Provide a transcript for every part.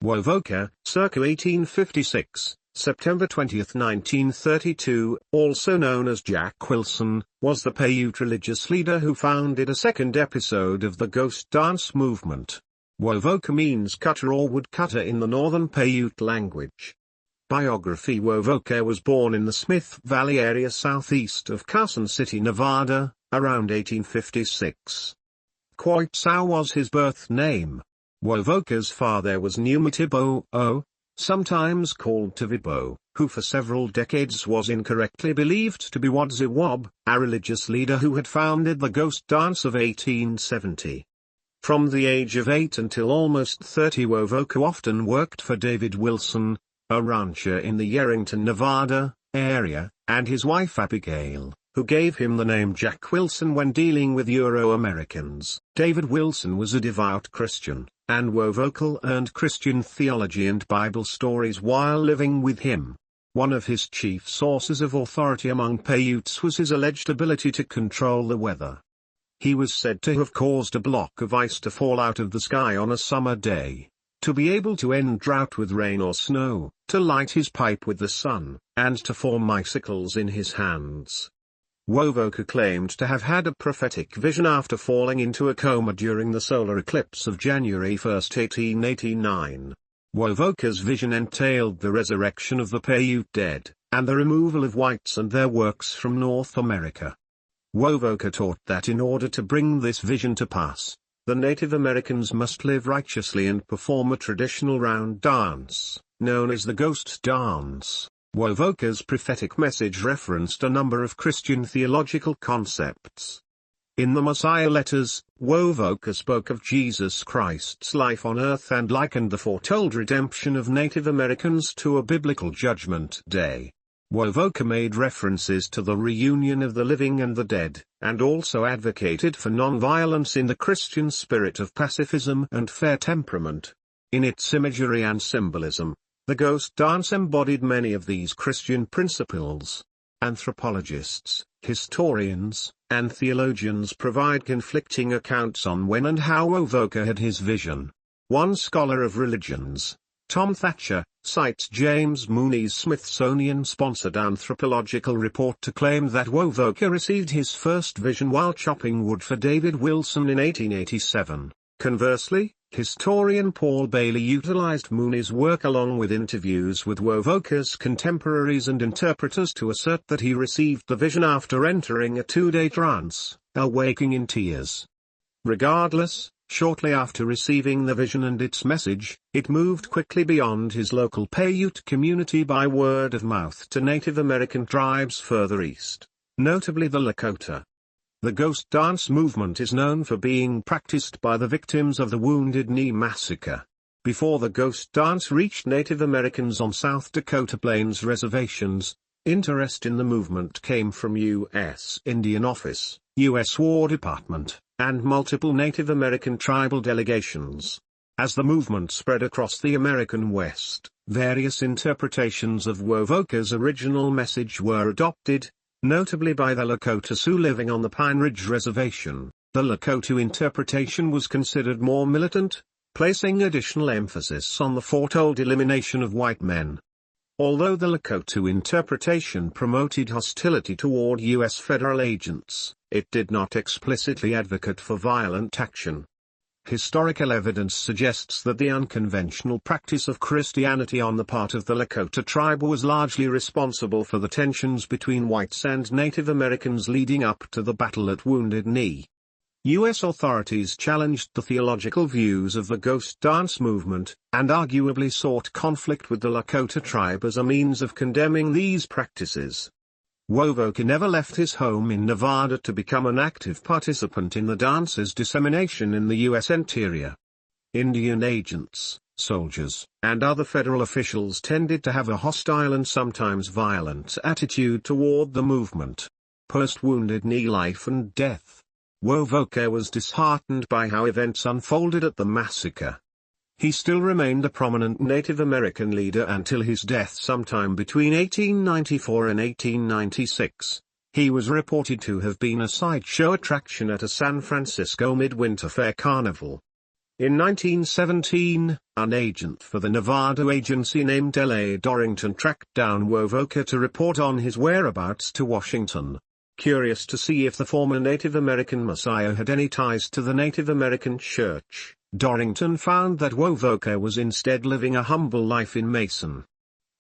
Wovoka, circa 1856, September 20, 1932, also known as Jack Wilson, was the Paiute religious leader who founded a second episode of the ghost dance movement. Wovoka means cutter or woodcutter in the northern Paiute language. Biography: Wovoka was born in the Smith Valley area southeast of Carson City, Nevada, around 1856. Quoitsau was his birth name. Wovoka's father was Numatibo O, sometimes called Tavibo, who for several decades was incorrectly believed to be Wadziwob, a religious leader who had founded the ghost dance of 1870. From the age of 8 until almost 30, Wovoka often worked for David Wilson, a rancher in the Yerington, Nevada, area, and his wife Abigail, who gave him the name Jack Wilson when dealing with Euro-Americans. David Wilson was a devout Christian, and Wovoka learned Christian theology and Bible stories while living with him. One of his chief sources of authority among Paiutes was his alleged ability to control the weather. He was said to have caused a block of ice to fall out of the sky on a summer day, to be able to end drought with rain or snow, to light his pipe with the sun, and to form icicles in his hands. Wovoka claimed to have had a prophetic vision after falling into a coma during the solar eclipse of January 1, 1889. Wovoka's vision entailed the resurrection of the Paiute dead, and the removal of whites and their works from North America. Wovoka taught that in order to bring this vision to pass, the Native Americans must live righteously and perform a traditional round dance, known as the ghost dance. Wovoka's prophetic message referenced a number of Christian theological concepts. In the Messiah letters, Wovoka spoke of Jesus Christ's life on earth and likened the foretold redemption of Native Americans to a biblical judgment day. Wovoka made references to the reunion of the living and the dead, and also advocated for non-violence in the Christian spirit of pacifism and fair temperament. In its imagery and symbolism, the ghost dance embodied many of these Christian principles. Anthropologists, historians, and theologians provide conflicting accounts on when and how Wovoka had his vision. One scholar of religions, Tom Thatcher, cites James Mooney's Smithsonian-sponsored anthropological report to claim that Wovoka received his first vision while chopping wood for David Wilson in 1887. Conversely, historian Paul Bailey utilized Mooney's work along with interviews with Wovoka's contemporaries and interpreters to assert that he received the vision after entering a 2-day trance, awaking in tears. Regardless, shortly after receiving the vision and its message, it moved quickly beyond his local Paiute community by word of mouth to Native American tribes further east, notably the Lakota. The ghost dance movement is known for being practiced by the victims of the Wounded Knee Massacre. Before the ghost dance reached Native Americans on South Dakota Plains reservations, interest in the movement came from U.S. Indian Office, U.S. War Department, and multiple Native American tribal delegations. As the movement spread across the American West, various interpretations of Wovoka's original message were adopted, notably by the Lakota Sioux living on the Pine Ridge Reservation. The Lakota interpretation was considered more militant, placing additional emphasis on the foretold elimination of white men. Although the Lakota interpretation promoted hostility toward U.S. federal agents, it did not explicitly advocate for violent action. Historical evidence suggests that the unconventional practice of Christianity on the part of the Lakota tribe was largely responsible for the tensions between whites and Native Americans leading up to the battle at Wounded Knee. U.S. authorities challenged the theological views of the ghost dance movement, and arguably sought conflict with the Lakota tribe as a means of condemning these practices. Wovoka never left his home in Nevada to become an active participant in the dance's dissemination in the U.S. interior. Indian agents, soldiers, and other federal officials tended to have a hostile and sometimes violent attitude toward the movement. Post-Wounded Knee life and death. Wovoka was disheartened by how events unfolded at the massacre. He still remained a prominent Native American leader until his death sometime between 1894 and 1896. He was reported to have been a sideshow attraction at a San Francisco midwinter fair carnival. In 1917, an agent for the Nevada agency named L.A. Dorrington tracked down Wovoka to report on his whereabouts to Washington. Curious to see if the former Native American Messiah had any ties to the Native American Church, Dorrington found that Wovoka was instead living a humble life in Mason.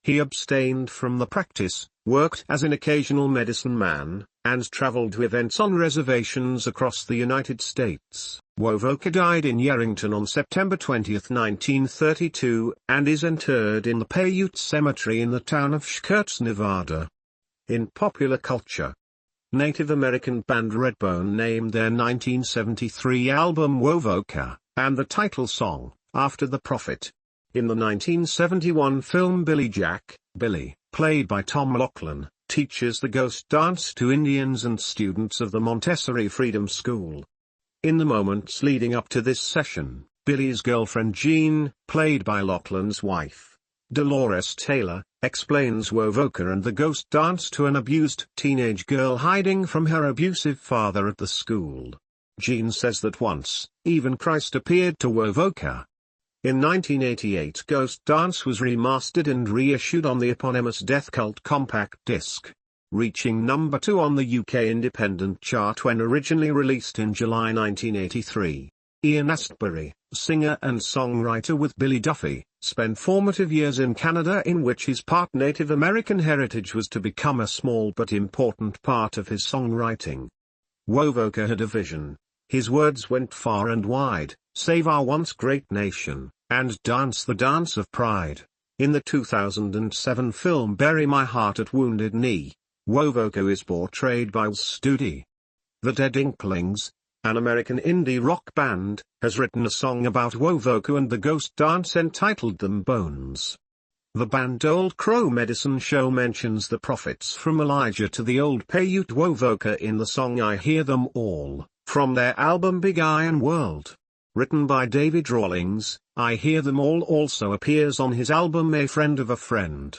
He abstained from the practice, worked as an occasional medicine man, and traveled to events on reservations across the United States. Wovoka died in Yerington on September 20, 1932, and is interred in the Paiute Cemetery in the town of Schurz, Nevada. In popular culture, Native American band Redbone named their 1973 album Wovoka, and the title song, after the prophet. In the 1971 film Billy Jack, Billy, played by Tom Laughlin, teaches the ghost dance to Indians and students of the Montessori Freedom School. In the moments leading up to this session, Billy's girlfriend Jean, played by Laughlin's wife, Dolores Taylor, explains Wovoka and the ghost dance to an abused teenage girl hiding from her abusive father at the school. Jean says that once, even Christ appeared to Wovoka. In 1988, Ghost Dance was remastered and reissued on the eponymous Death Cult compact disc, reaching number 2 on the UK independent chart when originally released in July 1983. Ian Astbury, singer and songwriter with Billy Duffy, spent formative years in Canada in which his part Native American heritage was to become a small but important part of his songwriting. Wovoka had a vision. His words went far and wide: save our once great nation, and dance the dance of pride. In the 2007 film Bury My Heart at Wounded Knee, Wovoka is portrayed by Studi. The Dead Inklings, an American indie rock band, has written a song about Wovoka and the ghost dance entitled Them Bones. The band Old Crow Medicine Show mentions the prophets from Elijah to the old Paiute Wovoka in the song I Hear Them All, from their album Big Iron World. Written by David Rawlings, I Hear Them All also appears on his album A Friend of a Friend.